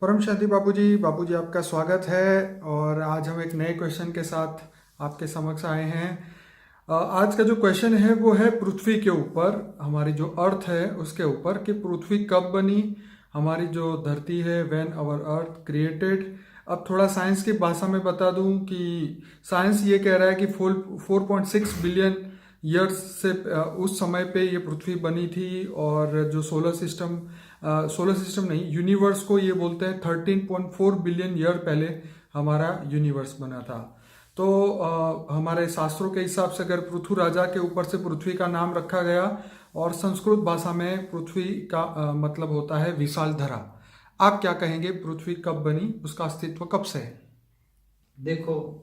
परम शांति बाबूजी आपका स्वागत है। और आज हम एक नए क्वेश्चन के साथ आपके समक्ष आए हैं। आज का जो क्वेश्चन है वो है पृथ्वी के ऊपर, हमारी जो अर्थ है उसके ऊपर, कि पृथ्वी कब बनी, हमारी जो धरती है, व्हेन आवर अर्थ क्रिएटेड। अब थोड़ा साइंस की भाषा में बता दूं कि साइंस ये कह रहा है कि 4.6 बिलियन ईयर्स से उस समय पे ये पृथ्वी बनी थी। और जो सोलर सिस्टम नहीं, यूनिवर्स को ये बोलते हैं 13.4 बिलियन ईयर पहले हमारा यूनिवर्स बना था। तो हमारे शास्त्रों के हिसाब से अगर पृथु राजा के ऊपर से पृथ्वी का नाम रखा गया, और संस्कृत भाषा में पृथ्वी का मतलब होता है विशाल धरा। आप क्या कहेंगे, पृथ्वी कब बनी, उसका अस्तित्व कब से है? देखो,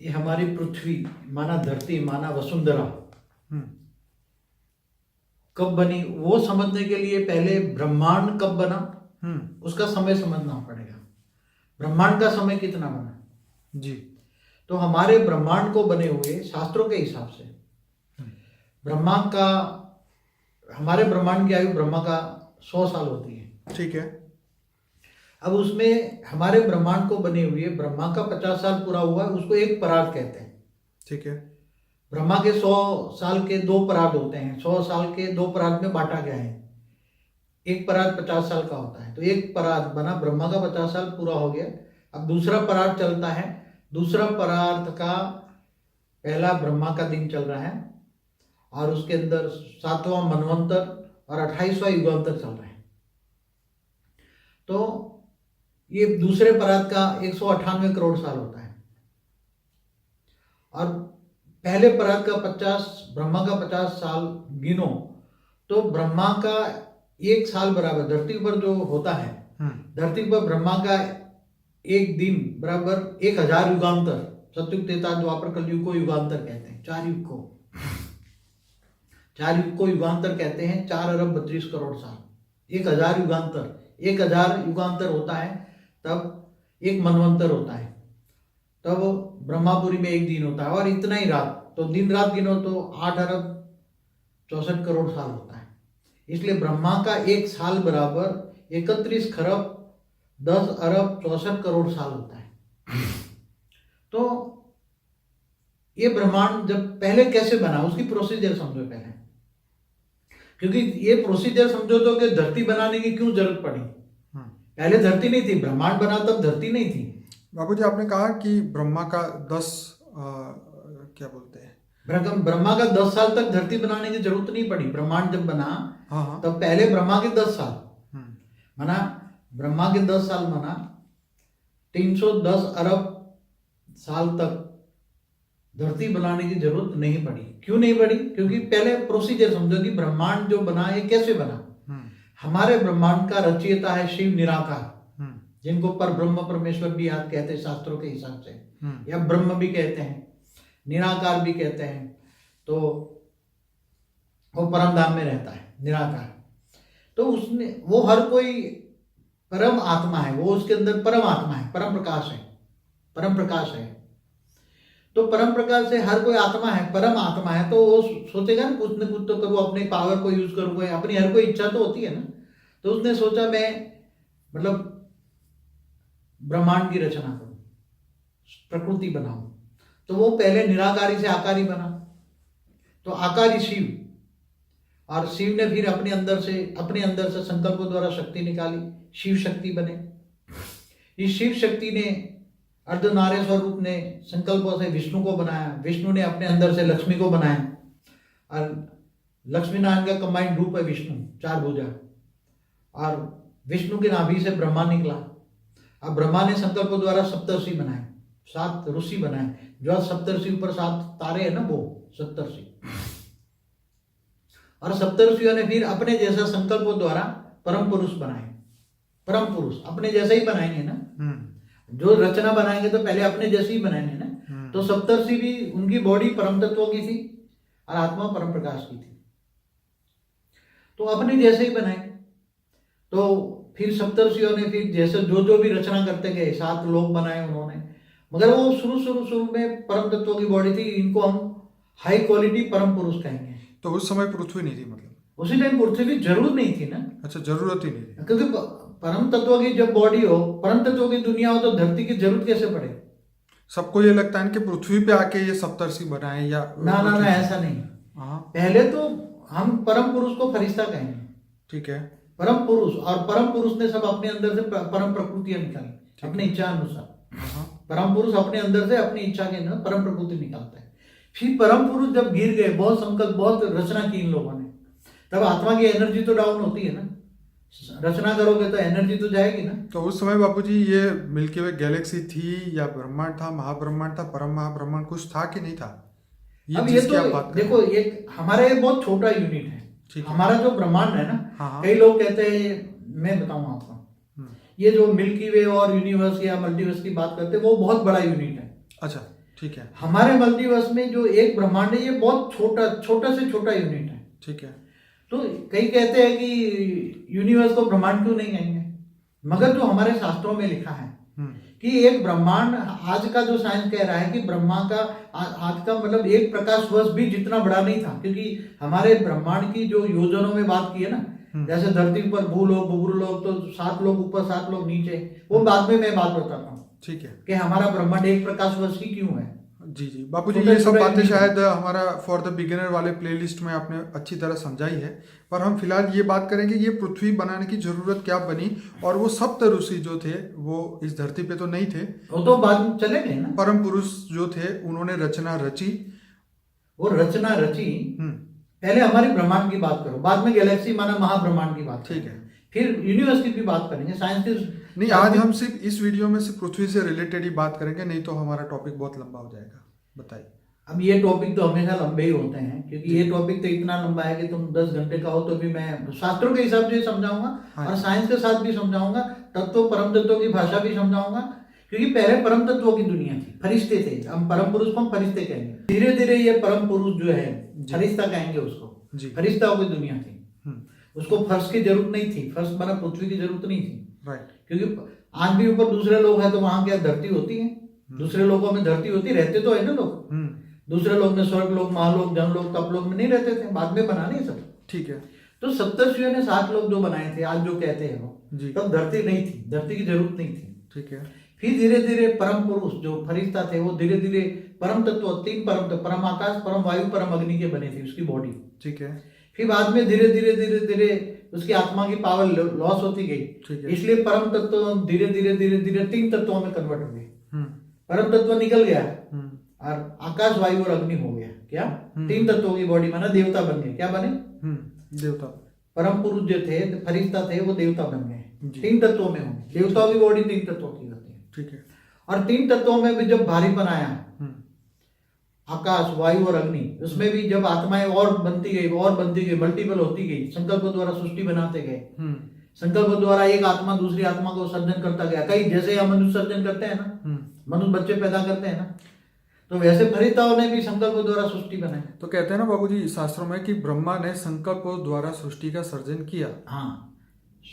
ये हमारी पृथ्वी माना धरती माना वसुंधरा कब बनी वो समझने के लिए पहले ब्रह्मांड कब बना उसका समय समझना पड़ेगा। ब्रह्मांड का समय कितना बना जी। तो हमारे ब्रह्मांड को बने हुए शास्त्रों के हिसाब से ब्रह्मांड का, हमारे ब्रह्मांड की आयु ब्रह्मा का 100 साल होती है। ठीक है। अब उसमें हमारे ब्रह्मांड को बने हुए ब्रह्मा का 50 साल पूरा हुआ, उसको एक परार्ध कहते हैं। ठीक है। ब्रह्मा के 100 साल के 2 परार्ध होते हैं। 100 साल के 2 परार्ध में बांटा गया है। एक परार्ध 50 साल का होता है। तो एक परार्ध बना, ब्रह्मा का 50 साल पूरा हो गया। अब दूसरा परार्ध चलता है। दूसरा परार्ध का पहला ब्रह्मा का दिन चल रहा है, और उसके अंदर 7वां मनवंतर और 28वां युगांतर चल रहा है। तो ये दूसरे परार्ध का 198 करोड़ साल होता है। और पहले परार्ध का 50, ब्रह्मा का 50 साल गिनो तो ब्रह्मा का 1 साल बराबर धरती पर जो होता है, धरती पर ब्रह्मा का एक दिन बराबर 1000 युगांतर। सतयुग, त्रेता, द्वापर, कलयुग को युगांतर कहते हैं। 4 युग को युगांतर कहते हैं। 4 अरब 32 करोड़ साल। 1000 युगांतर, 1000 युगांतर होता है तब एक मनवंतर होता है। तब ब्रह्मापुरी में एक दिन होता है, और इतना ही रात। तो दिन रात गिनो तो 8 अरब 64 करोड़ साल होता है। इसलिए ब्रह्मा का 1 साल बराबर 31 खरब 10 अरब 64 करोड़ साल होता है। तो ये ब्रह्मांड जब पहले कैसे बना उसकी प्रोसीजर समझो पहले, क्योंकि ये प्रोसीजर समझो तो कि धरती बनाने की क्यों जरूरत पड़ी। पहले धरती नहीं थी, ब्रह्मांड बना तब धरती नहीं थी। बाबूजी आपने कहा कि ब्रह्मा का 10 क्या बोलते हैं, ब्रह्मा का 10 साल तक धरती बनाने की जरूरत नहीं पड़ी। ब्रह्मांड जब बना तब पहले ब्रह्मा के 10 साल माना, ब्रह्मा के 10 साल माना 310 अरब साल तक धरती बनाने की जरूरत नहीं पड़ी। क्यों नहीं पड़ी? क्योंकि पहले प्रोसीजर समझो कि ब्रह्मांड जो बना ये कैसे बना। हमारे ब्रह्मांड का रचयिता है शिव निराकार, जिनको पर ब्रह्म परमेश्वर भी याद कहते हैं शास्त्रों के हिसाब से, या ब्रह्म भी कहते हैं, निराकार भी कहते हैं। तो वो परम धाम में रहता है निराकार। तो उसने, वो हर कोई परम आत्मा है, वो उसके अंदर परम आत्मा है, परम प्रकाश है, परम प्रकाश है। तो परम प्रकाश से हर कोई आत्मा है, परम आत्मा है। तो वो सोचेगा ना कुछ तो करूँ, अपने पावर को यूज करूँ, अपनी हर कोई इच्छा तो होती है ना। तो उसने सोचा मैं मतलब ब्रह्मांड की रचना करूं, प्रकृति बनाऊं। तो वो पहले निराकारी से आकारी बना, तो आकारी शिव, और शिव ने फिर अपने अंदर से संकल्पों द्वारा शक्ति निकाली, शिव शक्ति बने। इस शिव शक्ति ने अर्धनारेश्वर रूप ने संकल्पों से विष्णु को बनाया, विष्णु ने अपने अंदर से लक्ष्मी को बनाया, और लक्ष्मी नारायण का कंबाइंड रूप है विष्णु, 4 भुजा। और विष्णु के नाभि से ब्रह्मा निकला। अब ब्रह्मा ने संकल्पों द्वारा सप्तर्षि बनाए, 7 ऋषि बनाए। जो सप्तर्षि ऊपर 7 तारे है ना, वो सप्तर्षि। और सप्तर्षियों ने फिर अपने जैसा संकल्पों द्वारा परम पुरुष बनाए। परम पुरुष अपने जैसे ही बनाएंगे ना, जो रचना बनाएंगे तो पहले अपने जैसे ही बनाएंगे ना। तो सप्तर्षि भी, उनकी बॉडी परम तत्वों की थी और आत्मा परम प्रकाश की थी, तो अपने जैसे ही बनाए। तो फिर सप्तर्षियों ने फिर जैसे जो भी रचना करते गए, 7 लोक बनाए उन्होंने। मगर वो शुरू में परम तत्वों की बॉडी थी। इनको हम हाई क्वालिटी परम पुरुष कहेंगे। तो उस समय पृथ्वी नहीं थी, मतलब उसी टाइम पृथ्वी की जरूरत नहीं थी ना। अच्छा, जरूरत ही नहीं थी, क्योंकि परम तत्व की जब बॉडी हो, परम तत्व की दुनिया हो, तो धरती की जरूरत कैसे पड़े? सबको ये लगता है कि पृथ्वी पे आके ये सप्तर्षि बनाए या ना ना ना, ऐसा नहीं। हाँ पहले तो हम परम पुरुष को फरिश्ता कहेंगे। ठीक है। परम पुरुष, और परम पुरुष ने सब अपने अंदर से परम प्रकृतियां निकाली अपनी इच्छा अनुसार। परम पुरुष अपने अंदर से अपनी इच्छा के अंदर परम प्रकृति निकालता है। फिर परम पुरुष जब गिर गए, बहुत संकल्प, बहुत रचना की इन लोगों ने, तब आत्मा की एनर्जी तो डाउन होती है ना। रचना करोगे तो एनर्जी तो जाएगी ना। तो उस समय बापूजी ये मिल्की वे गैलेक्सी थी या ब्रह्मांड था, महाब्रह्मांड था, परम महाब्रह्मांड कुछ था कि नहीं था? अब ये तो देखो, ये हमारा ये बहुत छोटा यूनिट है। हमारा जो ब्रह्मांड है ना, कई लोग कहते हैं, मैं बताऊं आपको, ये जो मिल्की वे और यूनिवर्स या मल्टीवर्स की बात करते हैं, वो बहुत बड़ा यूनिट है। अच्छा ठीक है। हमारे मल्टीवर्स में जो एक ब्रह्मांड है, ये बहुत छोटा से छोटा यूनिट है। ठीक है। तो कई कहते हैं कि यूनिवर्स को ब्रह्मांड क्यों नहीं कहेंगे, मगर जो हमारे शास्त्रों में लिखा है कि एक ब्रह्मांड, आज का जो साइंस कह रहा है कि ब्रह्मा का आज का मतलब एक प्रकाश वर्ष भी जितना बड़ा नहीं था, क्योंकि हमारे ब्रह्मांड की जो योजनों में बात की है ना, जैसे धरती पर भूलोक भूगुरलोक, तो 7 लोग ऊपर 7 लोग नीचे, वो बाद में मैं बात बताता हूँ। ठीक है, कि हमारा ब्रह्मांड एक प्रकाश वर्ष ही क्यों है। जी जी बापूजी, ये सब बातें शायद हमारा फॉर द बिगिनर वाले प्लेलिस्ट में आपने अच्छी तरह समझाई है, पर हम फिलहाल ये बात करेंगे ये पृथ्वी बनाने की जरूरत क्या बनी, और वो सप्त ऋषि जो थे वो इस धरती पे तो नहीं थे, वो तो बाद में चले गए ना। परम पुरुष जो थे उन्होंने रचना रची। वो रचना रची, पहले हमारे ब्रह्मांड की बात करो, बाद में गैलेक्सी माना महाब्रह्मांड की बात। ठीक है, फिर यूनिवर्स की भी बात करेंगे, साइंस की नहीं। आज हम सिर्फ इस वीडियो में सिर्फ पृथ्वी से रिलेटेड ही बात करेंगे, नहीं तो हमारा टॉपिक बहुत लंबा हो जाएगा। बताइए। अब ये टॉपिक तो हमेशा लंबे ही होते हैं, क्योंकि ये टॉपिक तो इतना लंबा है कि तुम 10 घंटे का हो तो भी मैं शास्त्रों के हिसाब से समझाऊंगा और साइंस के साथ भी समझाऊंगा, तत्व परम तत्वों की भाषा भी समझाऊंगा, क्योंकि पहले परम तत्वों की दुनिया थी, फरिश्ते थे। हम परम पुरुष को हम फरिश्ते कहेंगे, धीरे धीरे ये परम पुरुष जो है फरिश्ता कहेंगे उसको, फरिश्ताओं की दुनिया थी। उसको फर्श की जरूरत नहीं थी, फर्श बना पृथ्वी की जरूरत नहीं थी, क्योंकि आज भी ऊपर दूसरे लोग हैं तो वहां क्या धरती होती है? दूसरे लोगों में धरती होती, रहते तो है ना लोग। दूसरे लोग में स्वर्ग लोग, महालोक, जनलोक, तपलोक में नहीं रहते थे, बाद में बना नहीं सब। ठीक है, तो सप्तर्षियों ने 7 लोग जो बनाए थे, आज जो कहते हैं वो, तब धरती नहीं थी, धरती की जरूरत नहीं थी। ठीक है, फिर धीरे धीरे परम पुरुष जो फरिश्ता थे वो धीरे धीरे परम तत्व, 3 परम तत्व, परम आकाश, परम वायु, परम अग्नि के बने थे उसकी बॉडी। ठीक है, फिर बाद में धीरे धीरे धीरे धीरे उसकी आत्मा की पावर लॉस होती गई, इसलिए परम तत्व धीरे धीरे धीरे धीरे 3 तत्वों में कन्वर्ट हो गए। परम तत्व निकल गया और आकाश, वायु और अग्नि हो गया। क्या? 3 तत्वों की बॉडी माना देवता बन गए। क्या बने? देवता। परम पुरुष जो थे, फरिश्ता थे, वो देवता बन गए। 3 तत्वों में होंगे, देवताओं की बॉडी 3 तत्वों की होती है। ठीक है, और 3 तत्वों में भी जब भारीपन आया, आकाश, वायु और अग्नि, उसमें भी जब आत्माएं और बनती गई, मल्टीपल होती गई, संकल्प द्वारा सृष्टि बनाते गए, संकल्प द्वारा एक आत्मा दूसरी आत्मा को सर्जन करता गया। कई जैसे हम मनुष्य सर्जन करते हैं ना, मनुष्य बच्चे पैदा करते हैं ना, तो वैसे फरिश्ताओं ने भी संकल्प द्वारा सृष्टि बनाई। तो कहते हैं ना बाबूजी शास्त्रों में कि ब्रह्मा ने संकल्प द्वारा सृष्टि का सर्जन किया। हाँ,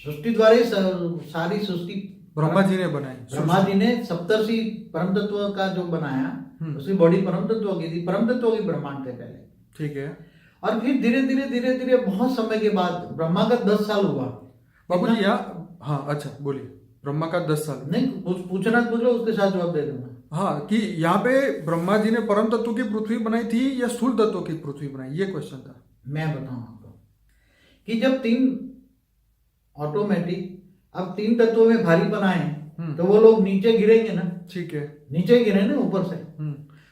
सृष्टि द्वारा ही सारी सृष्टि ब्रह्मा जी ने बनाई। ब्रह्मा जी ने सप्तर्षि परम तत्व का जो बनाया, उसकी बॉडी परम तत्व की थी, परम तत्व की ब्रह्मांड थे पहले। ठीक है, और फिर धीरे धीरे बहुत समय के बाद ब्रह्मा का 10 साल हुआ। बाबूजी हाँ, अच्छा बोलिए। ब्रह्मा का 10 साल नहीं, पूछना पूछो, उसके साथ जवाब दे दूंगा। हाँ, कि यहाँ पे ब्रह्मा जी ने परम तत्व की पृथ्वी बनाई थी या स्थूल तत्व की पृथ्वी बनाई, ये क्वेश्चन था। मैं बताऊं आपको कि जब 3 ऑटोमेटिक, अब 3 तत्वों में भारी बनाए तो वो लोग नीचे गिरेंगे ना। ठीक है, नीचे गिरे ना,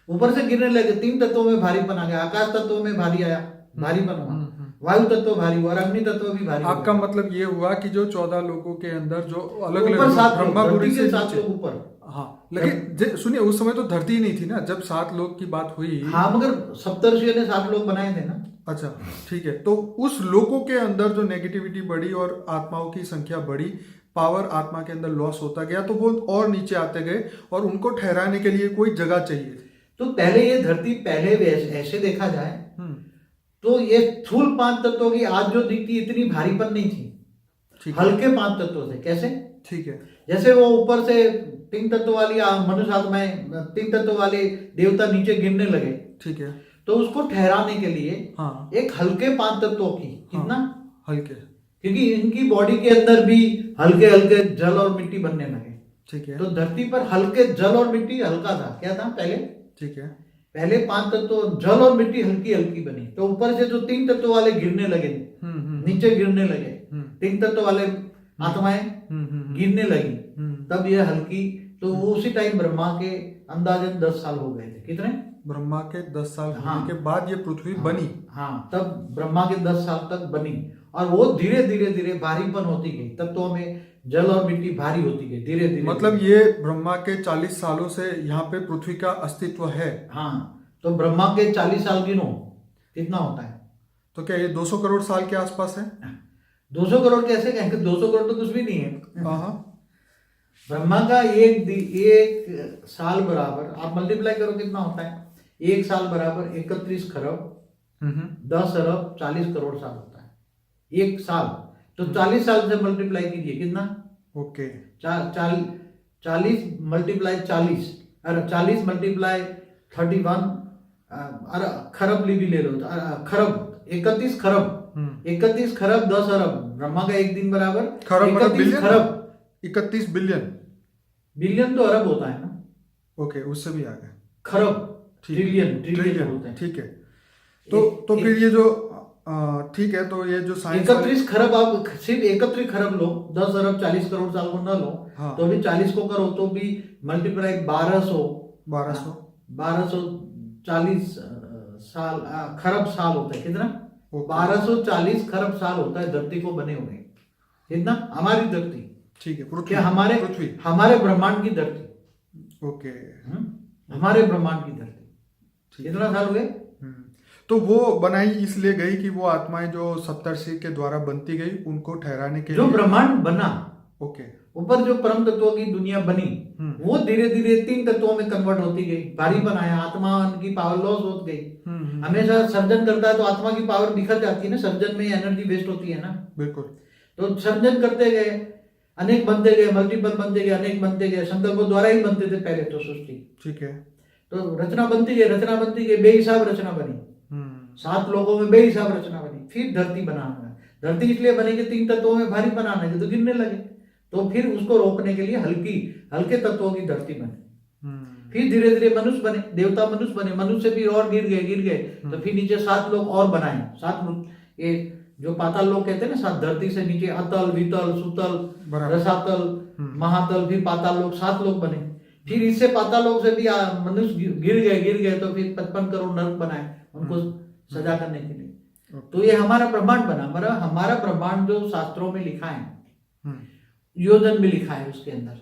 ऊपर से गिरने लगे। 3 तत्वों में भारी बना गया, आकाश तत्व में भारी आया, भारी बना, वायु तत्व भारी हुआ और अग्नि तत्व भी भारी। आपका मतलब ये हुआ कि जो 14 लोगों के अंदर जो अलग अलग ब्रह्मा से 7 लोग ऊपर। हाँ, लेकिन सुनिए, उस समय तो धरती नहीं थी ना जब 7 लोग की बात हुई। हाँ, मगर सप्तर्षियों ने 7 लोग बनाए थे ना। अच्छा ठीक है, तो उस लोगों के अंदर जो नेगेटिविटी बढ़ी और आत्माओं की संख्या बढ़ी, पावर आत्मा के अंदर लॉस होता गया, तो वो और नीचे आते गए और उनको ठहराने के लिए कोई जगह चाहिए। तो पहले ये धरती, पहले ऐसे देखा जाए तो ये स्थूल 5 तत्वों की आज जो दिखती इतनी भारीपन नहीं थी, हल्के 5 तत्व थे। कैसे? ठीक है, जैसे वो ऊपर से 3 तत्व वाली मनुष्य आत्माएं, 3 तत्व वाले देवता नीचे गिरने लगे। ठीक है, तो उसको ठहराने के लिए हाँ, एक हल्के 5 तत्वों की, कितना हल्के, क्योंकि इनकी बॉडी के अंदर भी हल्के हल्के जल और मिट्टी बनने लगे। ठीक है। तो धरती पर हल्के जल और मिट्टी हल्का था, क्या था पहले? ठीक है। पहले 5 तत्व जल और मिट्टी हल्की हल्की बनी, तो ऊपर से जो 3 तत्व वाले गिरने लगे, नीचे गिरने लगे, 3 तत्व वाले आत्माएं गिरने लगी, तब यह हल्की। तो उसी टाइम ब्रह्मा के अंदाजन 10 साल हो गए थे। कितने? ब्रह्मा के 10 साल होने के बाद ये पृथ्वी बनी। हाँ, तब ब्रह्मा के 10 साल तक बनी, और वो धीरे धीरे धीरे भारीपन होती गई, तत्वों में जल और मिट्टी भारी होती गई धीरे धीरे। मतलब ये ब्रह्मा के 40 सालों से यहाँ पे पृथ्वी का अस्तित्व है। हाँ, तो ब्रह्मा के 40 साल गिनो, कितना होता है? तो क्या ये 200 करोड़ साल के आसपास है? 200 करोड़ कैसे कहेंगे? 200 करोड़ तो कुछ भी नहीं है। हाँ। ब्रह्मा का एक साल बराबर, आप मल्टीप्लाई करो कितना होता है? एक साल बराबर 31 खरब 10 अरब 40 करोड़ साल होता है एक साल। तो 40 साल से मल्टीप्लाई कीजिए, कितना? ओके। 40 मल्टीप्लाई 40, अरे 40 मल्टीप्लाई 31, अरे खरब भी ले लो, खरब 31 खरब 31 खरब 10 अरब। ब्रह्मा का एक दिन बराबर खरब 31 खरब 31 बिलियन। बिलियन तो अरब होता है ना। ओके, उससे भी आ गए। खरब ट्रिलियन बोलते हैं। ठीक है। तो फिर ये जो ठीक है, तो ये जो साइंस 31 खरब, आप सिर्फ 31 खरब लो, 10 अरब 40 करोड़ साल को न लो। हाँ। तो भी 40 को करो तो भी मल्टीप्लाई 1240 साल खरब साल होता है। कितना? 1240 खरब साल होता है धरती को बने हुए। कितना? हमारी धरती। ठीक है, क्या हमारे ब्रह्मांड की धरती। ओके। हमारे ब्रह्मांड की धरती कितना साल हुए? तो वो बनाई इसलिए गई कि वो आत्माएं जो सप्तर्षि के द्वारा बनती गई, उनको ठहराने के जो ब्रह्मांड बना। ओके। ऊपर जो परम तत्वों की दुनिया बनी, वो धीरे धीरे 3 तत्वों में कन्वर्ट होती गई, भारी बनाया, आत्मा की पावर लॉस हो गई। हमेशा सर्जन करता है तो आत्मा की पावर बिखर जाती है ना, सर्जन में एनर्जी वेस्ट होती है ना। बिल्कुल। तो सर्जन करते गए, अनेक बनते गए, मल्टीपल बनते गए, अनेक बनते गए, संकल्पों द्वारा ही बनते थे पहले तो सृष्टि। ठीक है। तो रचना बनती गई, बेहिसाब रचना बनी। 7 लोगों में बेहिसाब रचना बनी। फिर धरती बनाना है। धरती इसलिए बनेगी 3 तत्वों में भारी बनाना है, तो गिरने लगे, तो फिर उसको रोकने के लिए हल्के तत्वों की धरती बने। फिर धीरे धीरे मनुष्य बने, देवता मनुष्य बने, मनुष्य भी और गिर गए। तो फिर नीचे 7 लोग और बनाए। 7 ये जो पाताल लोग कहते हैं ना, 7 धरती से नीचे अतल, वितल, सुतल, रसातल, महातल, फिर पाताल लोग 7 लोग बने। फिर इससे पाताल लोग से भी मनुष्य गिर गए, तो फिर 55 करोड़ नरक बनाए उनको सजा करने के लिए। तो ये हमारा ब्रह्मांड बना। हमारा ब्रह्मांड जो शास्त्रों में लिखा है, योजन में लिखा है उसके अंदर,